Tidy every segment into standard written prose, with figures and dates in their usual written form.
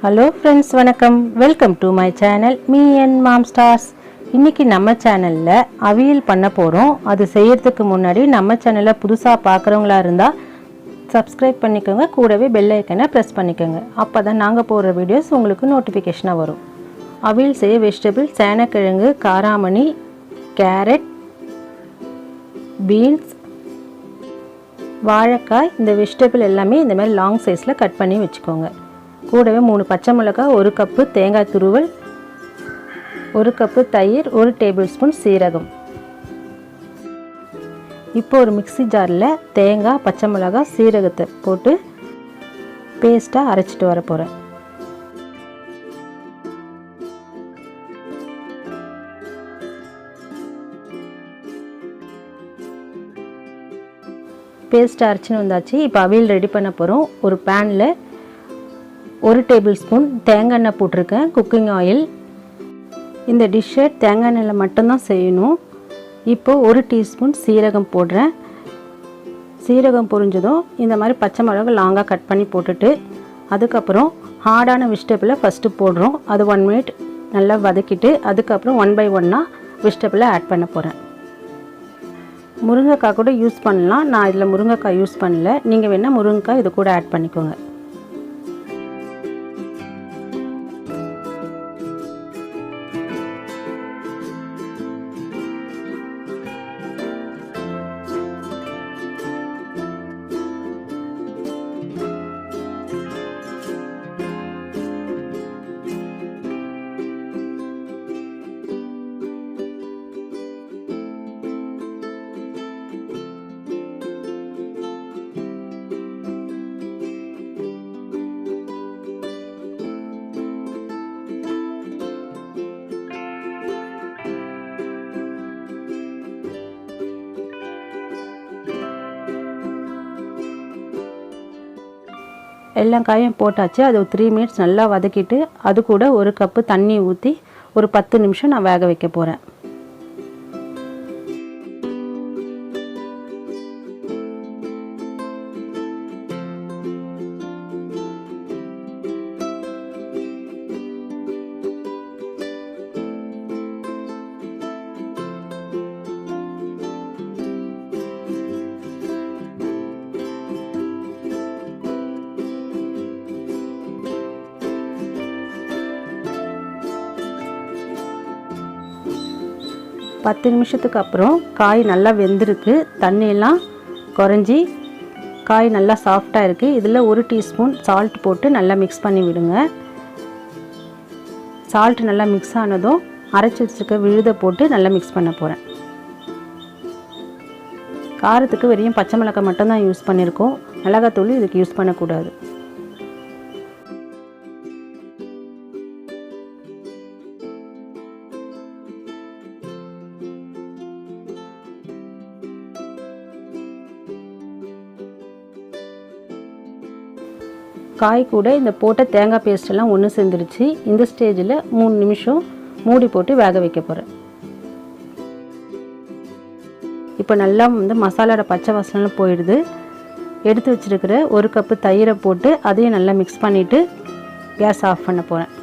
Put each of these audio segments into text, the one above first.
Hello friends, வணக்கம். Welcome to my channel Me&Mom stars. இன்னைக்கு நம்ம சேனல்ல அவியல் பண்ண போறோம். அது செய்யிறதுக்கு முன்னாடி நம்ம சேனலை புதுசா பார்க்கறவங்களா இருந்தா Subscribe பண்ணிக்கோங்க. கூடவே பெல் ஐகானை பிரஸ் பண்ணிக்கோங்க. அப்பதான் நாங்க போடுற வீடியோஸ் உங்களுக்கு நோட்டிஃபிகேஷனா வரும். அவியல் செய்ய வெஜிடபிள்ஸ் சேனக்கிழங்கு, காராமணி, கேரட், பீன்ஸ், வாழைக்காய் இந்த வெஜிடபிள் எல்லாமே இந்த மாதிரி லாங் சைஸ்ல கட் பண்ணி வெச்சுக்கோங்க. கூடவே 3 பச்சை மிளகாய், 1 கப் தேங்காய் துருவல், 1 கப் தயிர், 1 டேபிள்ஸ்பூன் சீரகம். இப்போ ஒரு மிக்ஸி ஜாரில் தேங்காய், பச்சை மிளகாய், சீரகத்தை போட்டு பேஸ்ட்டாக அரைச்சிட்டு வர போகிறேன். பேஸ்ட் அரைச்சின்னு வந்தாச்சு. இப்போ அவியல் ரெடி பண்ண போகிறோம். ஒரு பேனில் 1 டேபிள்ஸ்பூன் தேங்காய் எண்ணெய் போட்டிருக்கேன், குக்கிங் ஆயில். இந்த டிஷ்ஷை தேங்காய் எண்ணெயில் மட்டும்தான் செய்யணும். இப்போ 1 டீஸ்பூன் சீரகம் போடுறேன். சீரகம் பொரிஞ்சதும் இந்த மாதிரி பச்சை மிளகாய் லாங்காக கட் பண்ணி போட்டுட்டு அதுக்கப்புறம் ஹார்டான வெஜிடபிளை ஃபஸ்ட்டு போடுறோம். அது 1 மினிட் நல்லா வதக்கிட்டு அதுக்கப்புறம் 1 by 1 வெஜிடபிளை ஆட் பண்ண போகிறேன். முருங்கைக்காய் கூட யூஸ் பண்ணலாம். நான் இதில் முருங்கைக்காய் யூஸ் பண்ணல. நீங்கள் வேணால் முருங்கைக்காய் இது கூட ஆட் பண்ணிக்கோங்க. எல்லா காயும் போட்டாச்சு. அது 3 மினிட்ஸ் நல்லா வதக்கிட்டு அது கூட 1 கப்பு தண்ணி ஊற்றி ஒரு 10 நிமிஷம் நான் வேக வைக்க போகிறேன். பத்து நிமிஷத்துக்கு அப்புறம் காய் நல்லா வெந்திருக்கு. தண்ணியெல்லாம் குறைஞ்சி காய் நல்லா சாஃப்டாக இருக்குது. இதில் 1 டீஸ்பூன் சால்ட் போட்டு நல்லா மிக்ஸ் பண்ணி விடுங்க. சால்ட் நல்லா மிக்ஸ் ஆனதும் அரைச்சி வச்சுருக்க விழுதை போட்டு நல்லா மிக்ஸ் பண்ண போகிறேன். காரத்துக்கு வெறும் பச்சை மிளகாய் மட்டும்தான் யூஸ் பண்ணியிருக்கோம். மிளகாத்தூள் இதுக்கு யூஸ் பண்ணக்கூடாது. காய் கூட இந்த போட்ட தேங்காய் பேஸ்டெல்லாம் ஒன்று சேர்ந்துருச்சு. இந்த ஸ்டேஜில் 3 நிமிஷம் மூடி போட்டு வேக வைக்க போகிறேன். இப்போ நல்லா மசாலாவோட பச்சை வாசனைலாம் போயிடுது. எடுத்து வச்சுருக்கிற 1 கப்பு தயிரை போட்டு அதையும் நல்லா மிக்ஸ் பண்ணிவிட்டு கேஸ் ஆஃப் பண்ண போகிறேன்.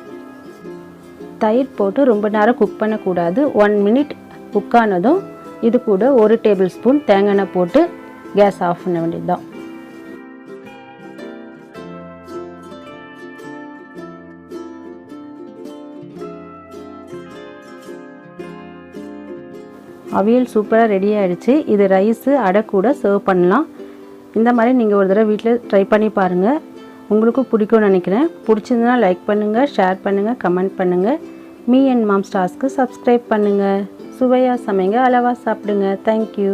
தயிர் போட்டு ரொம்ப நேரம் குக் பண்ணக்கூடாது. 1 மினிட் குக் ஆனதும் இது கூட 1 டேபிள் ஸ்பூன் தேங்காய் எண்ணெய் போட்டு கேஸ் ஆஃப் பண்ண வேண்டியது தான். அவியல் சூப்பராக ரெடி ஆகிடுச்சு. இது ரைஸு அடை கூட சர்வ் பண்ணலாம். இந்த மாதிரி நீங்கள் ஒரு தடவை வீட்டில் ட்ரை பண்ணி பாருங்கள். உங்களுக்கும் பிடிக்கும்னு நினைக்கிறேன். பிடிச்சிருந்தனா லைக் பண்ணுங்கள், ஷேர் பண்ணுங்கள், கமெண்ட் பண்ணுங்கள். Me&Mom ஸ்டார்ஸ்க்கு சப்ஸ்கிரைப் பண்ணுங்கள். சுவையாக சமைங்க, அளவாக சாப்பிடுங்க. தேங்க்யூ.